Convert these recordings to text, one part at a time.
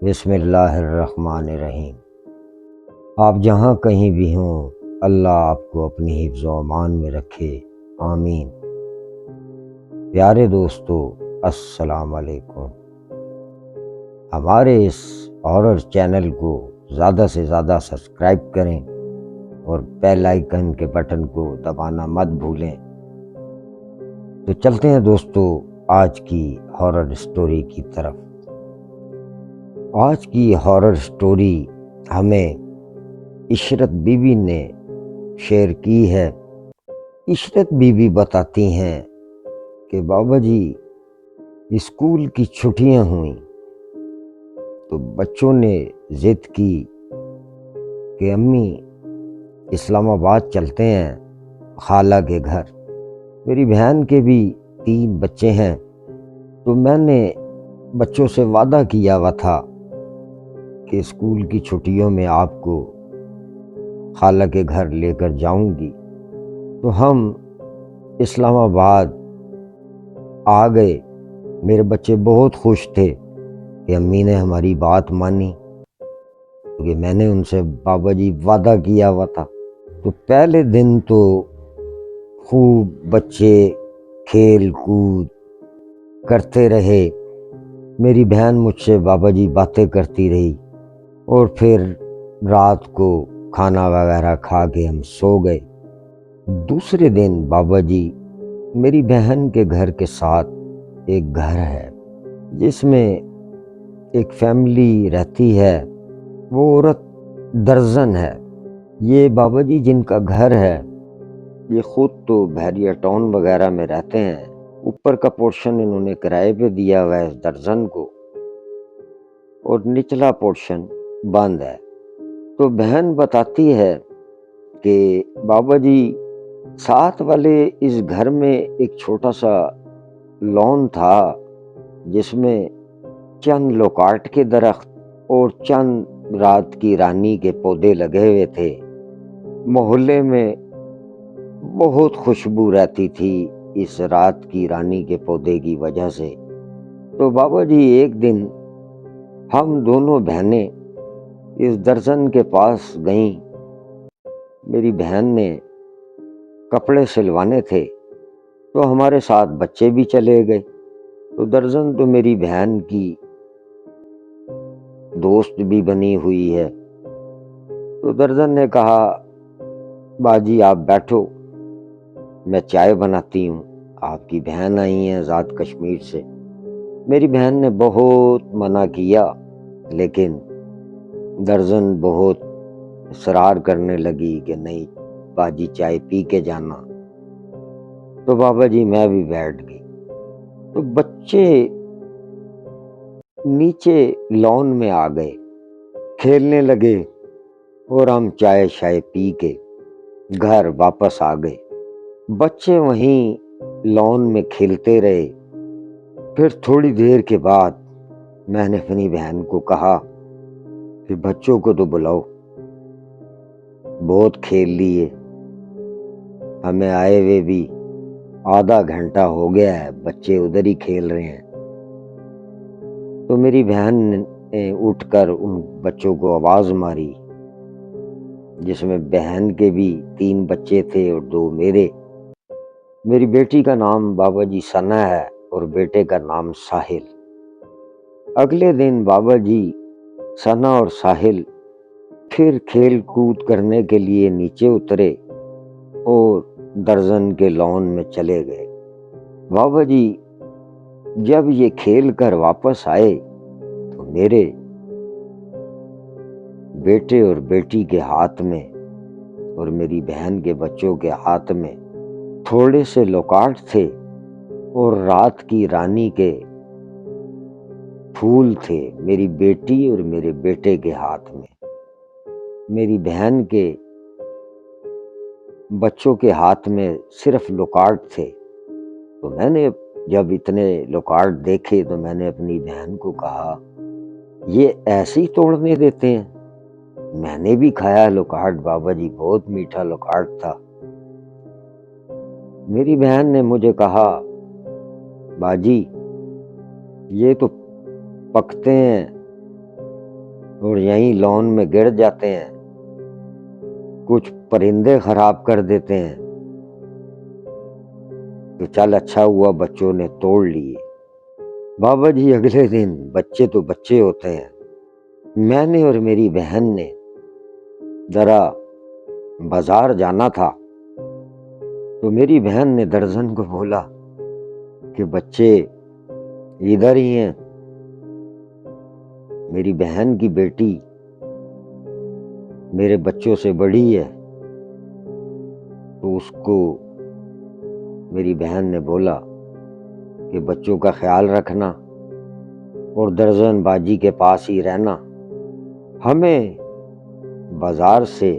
بسم اللہ الرحمن الرحیم۔ آپ جہاں کہیں بھی ہوں، اللہ آپ کو اپنی حفظ و امان میں رکھے، آمین۔ پیارے دوستو، السلام علیکم۔ ہمارے اس ہارر چینل کو زیادہ سے زیادہ سبسکرائب کریں اور بیل آئیکن کے بٹن کو دبانا مت بھولیں۔ تو چلتے ہیں دوستو آج کی ہارر سٹوری کی طرف۔ آج کی ہارر سٹوری ہمیں عشرت بی بی نے شیئر کی ہے۔ عشرت بی بی بتاتی ہیں کہ بابا جی اسکول کی چھٹیاں ہوئیں تو بچوں نے ضد کی کہ امی اسلام آباد چلتے ہیں خالہ کے گھر۔ میری بہن کے بھی 3 بچے ہیں، تو میں نے بچوں سے وعدہ کیا ہوا تھا کہ اسکول کی چھٹیوں میں آپ کو خالہ کے گھر لے کر جاؤں گی۔ تو ہم اسلام آباد آ گئے۔ میرے بچے بہت خوش تھے کہ امی نے ہماری بات مانی، کیونکہ میں نے ان سے بابا جی وعدہ کیا ہوا تھا۔ تو پہلے دن تو خوب بچے کھیل کود کرتے رہے۔ میری بہن مجھ سے بابا جی باتیں کرتی رہی، اور پھر رات کو کھانا وغیرہ کھا کے ہم سو گئے۔ دوسرے دن بابا جی، میری بہن کے گھر کے ساتھ ایک گھر ہے جس میں ایک فیملی رہتی ہے، وہ عورت درزن ہے۔ یہ بابا جی جن کا گھر ہے، یہ خود تو بحریہ ٹاؤن وغیرہ میں رہتے ہیں، اوپر کا پورشن انہوں نے کرائے پہ دیا ہوا ہے اس درزن کو، اور نچلا پورشن بند ہے۔ تو بہن بتاتی ہے کہ بابا جی ساتھ والے اس گھر میں ایک چھوٹا سا لون تھا جس میں چند لوکارٹ کے درخت اور چند رات کی رانی کے پودے لگے ہوئے تھے۔ محلے میں بہت خوشبو رہتی تھی اس رات کی رانی کے پودے کی وجہ سے۔ تو بابا جی ایک دن ہم دونوں بہنیں اس درزن کے پاس گئیں۔ میری بہن نے کپڑے سلوانے تھے تو ہمارے ساتھ بچے بھی چلے گئے۔ تو درزن تو میری بہن کی دوست بھی بنی ہوئی ہے۔ تو درزن نے کہا باجی آپ بیٹھو، میں چائے بناتی ہوں، آپ کی بہن آئی ہیں ذات کشمیر سے۔ میری بہن نے بہت منع کیا، لیکن درزن بہت اصرار کرنے لگی کہ نہیں باجی چائے پی کے جانا۔ تو بابا جی میں بھی بیٹھ گئی۔ تو بچے نیچے لون میں آ گئے، کھیلنے لگے، اور ہم چائے شائے پی کے گھر واپس آ گئے۔ بچے وہیں لون میں کھیلتے رہے۔ پھر تھوڑی دیر کے بعد میں نے اپنی بہن کو کہا کہ بچوں کو تو بلاؤ، بہت کھیل لیے، ہمیں آئے ہوئے بھی آدھا گھنٹہ ہو گیا ہے، بچے ادھر ہی کھیل رہے ہیں۔ تو میری بہن نے اٹھ کر ان بچوں کو آواز ماری، جس میں بہن کے بھی 3 بچے تھے اور 2 میرے۔ میری بیٹی کا نام بابا جی ثنا ہے اور بیٹے کا نام ساحل۔ اگلے دن بابا جی ثنا اور ساحل پھر کھیل کود کرنے کے لیے نیچے اترے اور درزن کے لون میں چلے گئے۔ بابا جی جب یہ کھیل کر واپس آئے تو میرے بیٹے اور بیٹی کے ہاتھ میں اور میری بہن کے بچوں کے ہاتھ میں تھوڑے سے لوکارٹ تھے اور رات کی رانی کے پھول تھے میری بیٹی اور میرے بیٹے کے ہاتھ میں۔ میری بہن کے بچوں کے ہاتھ میں صرف لوکارٹ تھے۔ تو میں نے جب اتنے لوکارٹ دیکھے تو میں نے اپنی بہن کو کہا یہ ایسے ہی توڑنے دیتے ہیں؟ میں نے بھی کھایا لوکارٹ بابا جی، بہت میٹھا لوکارٹ تھا۔ میری بہن نے مجھے کہا باجی یہ تو پکتے ہیں اور یہیں لون میں گر جاتے ہیں، کچھ پرندے خراب کر دیتے ہیں، تو چل اچھا ہوا بچوں نے توڑ لیے۔ بابا جی اگلے دن بچے تو بچے ہوتے ہیں، میں نے اور میری بہن نے ذرا بازار جانا تھا، تو میری بہن نے درزن کو بولا کہ بچے ادھر ہی ہیں۔ میری بہن کی بیٹی میرے بچوں سے بڑی ہے، تو اس کو میری بہن نے بولا کہ بچوں کا خیال رکھنا اور درزن باجی کے پاس ہی رہنا۔ ہمیں بازار سے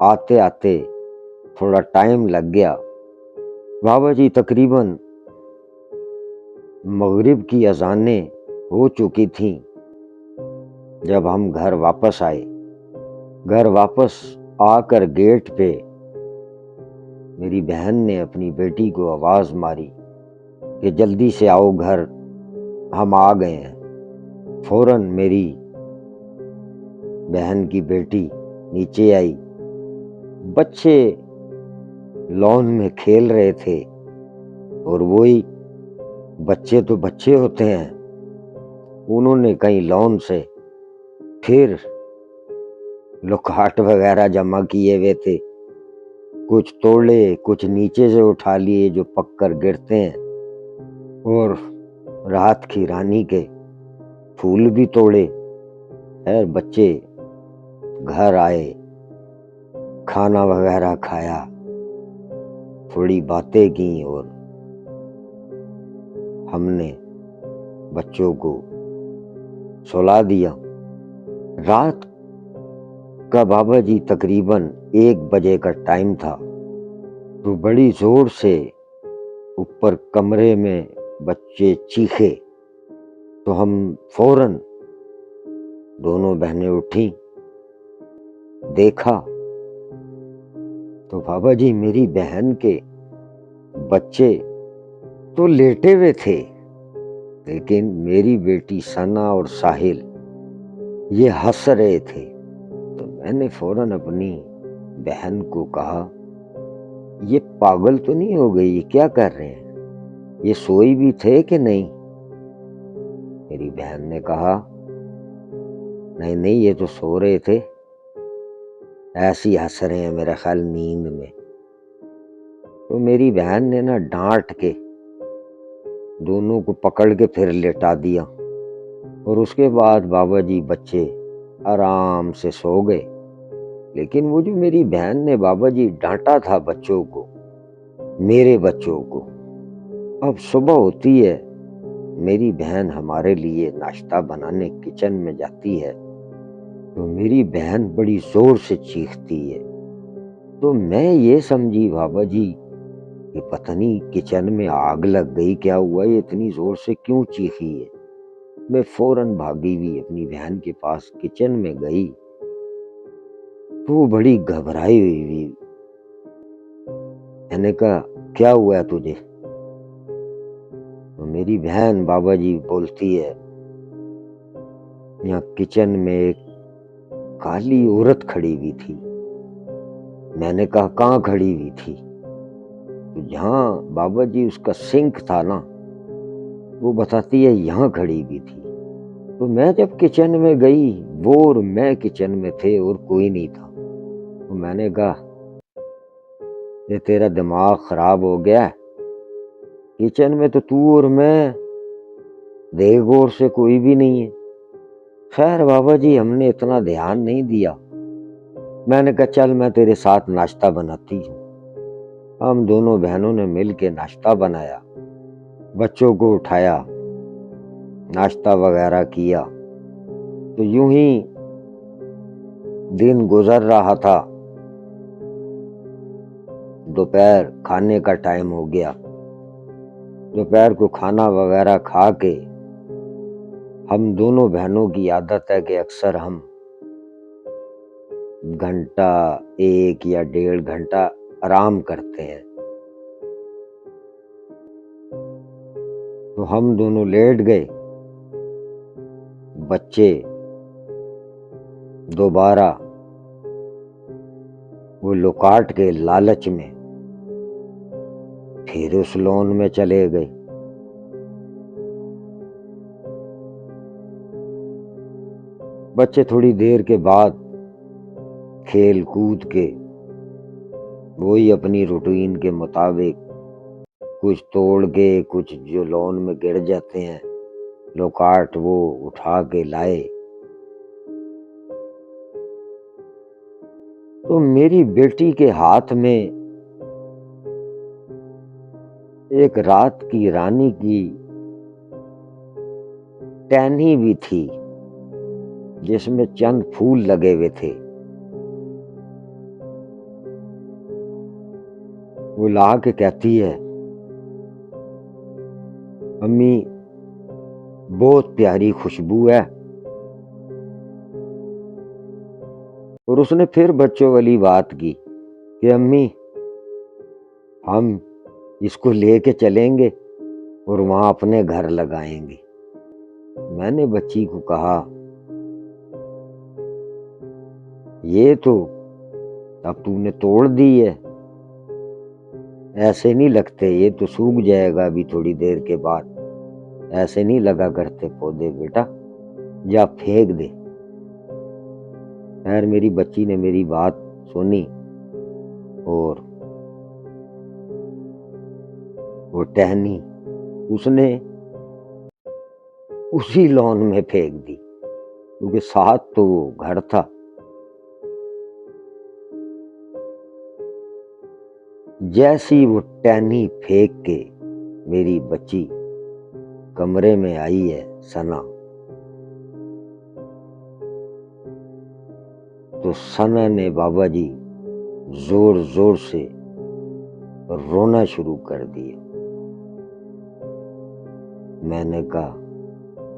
آتے آتے تھوڑا ٹائم لگ گیا۔ بابا جی تقریباً مغرب کی اذانیں ہو چکی تھیں جب ہم گھر واپس آئے۔ گھر واپس آ کر گیٹ پہ میری بہن نے اپنی بیٹی کو آواز ماری کہ جلدی سے آؤ گھر، ہم آ گئے ہیں۔ فوراً میری بہن کی بیٹی نیچے آئی، بچے لون میں کھیل رہے تھے، اور وہی بچے تو بچے ہوتے ہیں، انہوں نے کہیں لون سے پھر لکاٹ وغیرہ جمع کیے ہوئے تھے، کچھ توڑے، کچھ نیچے سے اٹھا لیے جو پک کر گرتے ہیں، اور رات کی رانی کے پھول بھی توڑے۔ خیر بچے گھر آئے، کھانا وغیرہ کھایا، تھوڑی باتیں کی، اور ہم نے بچوں کو سلا دیا۔ رات کا بابا جی تقریباً 1 بجے کا ٹائم تھا، تو بڑی زور سے اوپر کمرے میں بچے چیخے، تو ہم فوراً دونوں بہنیں اٹھیں، دیکھا تو بابا جی میری بہن کے بچے تو لیٹے ہوئے تھے، لیکن میری بیٹی ثنا اور ساحل یہ ہنس رہے تھے۔ تو میں نے فوراً اپنی بہن کو کہا، یہ پاگل تو نہیں ہو گئی، یہ کیا کر رہے ہیں، یہ سوئی بھی تھے کہ نہیں؟ میری بہن نے کہا نہیں نہیں، یہ تو سو رہے تھے، ایسی ہنس رہے ہیں میرا خیال نیند میں۔ تو میری بہن نے ڈانٹ کے دونوں کو پکڑ کے پھر لٹا دیا، اور اس کے بعد بابا جی بچے آرام سے سو گئے۔ لیکن وہ جو میری بہن نے بابا جی ڈانٹا تھا بچوں کو، میرے بچوں کو، اب صبح ہوتی ہے، میری بہن ہمارے لیے ناشتہ بنانے کچن میں جاتی ہے، تو میری بہن بڑی زور سے چیختی ہے۔ تو میں یہ سمجھی بابا جی کہ پتہ نہیں کچن میں آگ لگ گئی، کیا ہوا، یہ اتنی زور سے کیوں چیخی ہے۔ میں فوراً بھاگی ہوئی اپنی بہن کے پاس کچن میں گئی، تو وہ بڑی گھبرائی ہوئی۔ میں نے کہا کیا ہوا ہے تجھے؟ تو میری بہن بابا جی بولتی ہے، یہاں کچن میں ایک کالی عورت کھڑی ہوئی تھی۔ میں نے کہا کہاں کھڑی ہوئی تھی؟ تو جہاں بابا جی اس کا سنک تھا وہ بتاتی ہے یہاں کھڑی ہوئی تھی۔ تو میں جب کچن میں گئی، وہ اور میں کچن میں تھے اور کوئی نہیں تھا، تو میں نے کہا یہ تیرا دماغ خراب ہو گیا ہے، کچن میں تو اور میں، دیکھ غور سے کوئی بھی نہیں ہے۔ خیر بابا جی ہم نے اتنا دھیان نہیں دیا، میں نے کہا چل میں تیرے ساتھ ناشتہ بناتی ہوں۔ ہم دونوں بہنوں نے مل کے ناشتہ بنایا، بچوں کو اٹھایا، ناشتہ وغیرہ کیا، تو یوں ہی دن گزر رہا تھا۔ دوپہر کھانے کا ٹائم ہو گیا، دوپہر کو کھانا وغیرہ کھا کے ہم دونوں بہنوں کی عادت ہے کہ اکثر ہم گھنٹہ 1 یا 1.5 گھنٹہ آرام کرتے ہیں، تو ہم دونوں لیٹ گئے۔ بچے دوبارہ وہ لوکاٹ کے لالچ میں پھر اس لون میں چلے گئے۔ بچے تھوڑی دیر کے بعد کھیل کود کے وہی اپنی روٹین کے مطابق کچھ توڑ کے کچھ جو لون میں گر جاتے ہیں لوکاٹ وہ اٹھا کے لائے۔ تو میری بیٹی کے ہاتھ میں ایک رات کی رانی کی ٹہنی بھی تھی جس میں چند پھول لگے ہوئے تھے۔ وہ لا کے کہتی ہے امی بہت پیاری خوشبو ہے، اور اس نے پھر بچوں والی بات کی کہ امی ہم اس کو لے کے چلیں گے اور وہاں اپنے گھر لگائیں گے۔ میں نے بچی کو کہا یہ تو اب تو نے توڑ دی ہے، ایسے نہیں لگتے، یہ تو سوکھ جائے گا ابھی تھوڑی دیر کے بعد، ایسے نہیں لگا کرتے پودے، بیٹا جا پھینک دے۔ خیر میری بچی نے میری بات سنی اور وہ ٹہنی اس نے اسی لون میں پھینک دی، کیونکہ ساتھ تو وہ گھر تھا۔ جیسی وہ ٹہنی پھینک کے میری بچی کمرے میں آئی ہے ثنا، تو ثنا نے بابا جی زور زور سے رونا شروع کر دیا۔ میں نے کہا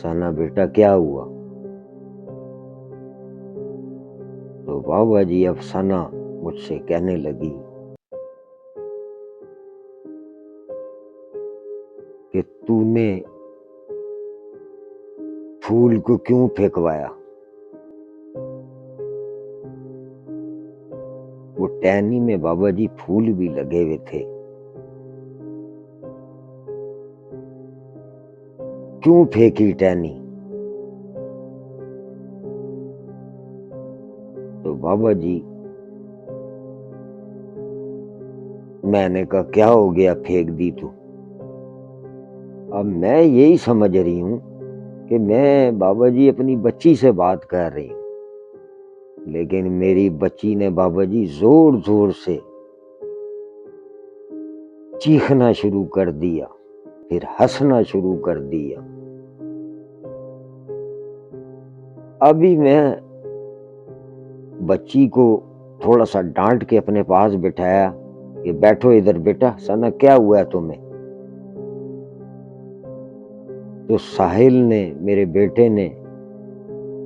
ثنا بیٹا کیا ہوا؟ تو بابا جی اب ثنا مجھ سے کہنے لگی کہ تو نے پھول کو کیوں پھینکوایا؟ وہ ٹہنی میں بابا جی پھول بھی لگے ہوئے تھے، کیوں پھینکی ٹہنی؟ تو بابا جی میں نے کہا کیا ہو گیا پھینک دی تو؟ اب میں یہی سمجھ رہی ہوں کہ میں بابا جی اپنی بچی سے بات کر رہی ہوں، لیکن میری بچی نے بابا جی زور زور سے چیخنا شروع کر دیا، پھر ہنسنا شروع کر دیا۔ ابھی میں بچی کو تھوڑا سا ڈانٹ کے اپنے پاس بٹھایا کہ بیٹھو ادھر بیٹا، ثنا کیا ہوا ہے تمہیں؟ تو ساحل نے میرے بیٹے نے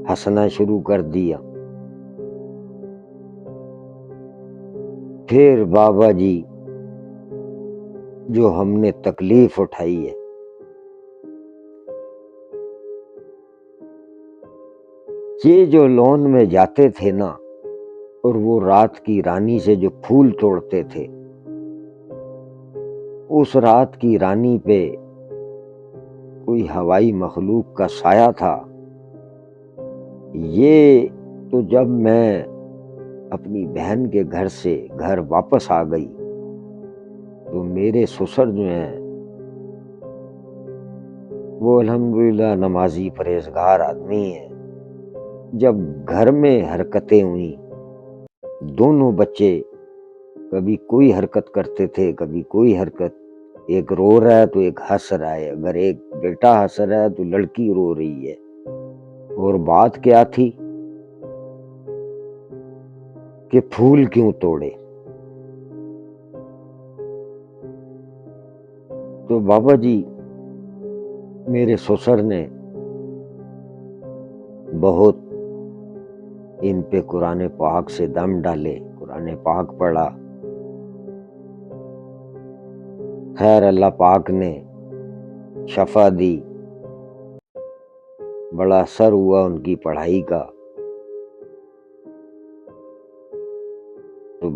ہنسنا شروع کر دیا۔ پھر بابا جی جو ہم نے تکلیف اٹھائی ہے، یہ جو لون میں جاتے تھے نا اور وہ رات کی رانی سے جو پھول توڑتے تھے، اس رات کی رانی پہ کوئی ہوائی مخلوق کا سایہ تھا۔ یہ تو جب میں اپنی بہن کے گھر سے گھر واپس آ گئی تو میرے سسر جو ہیں وہ الحمدللہ نمازی پرہیزگار آدمی ہیں، جب گھر میں حرکتیں ہوئیں، دونوں بچے کبھی کوئی حرکت کرتے تھے کبھی کوئی حرکت، ایک رو رہا ہے تو ایک ہنس رہا ہے، اگر ایک بیٹا ہنس رہا ہے تو لڑکی رو رہی ہے۔ اور بات کیا تھی کہ پھول کیوں توڑے؟ تو بابا جی میرے سسر نے بہت ان پہ قرآن پاک سے دم ڈالے، قرآن پاک پڑھا۔ خیر اللہ پاک نے شفا دی، بڑا اثر ہوا ان کی پڑھائی کا۔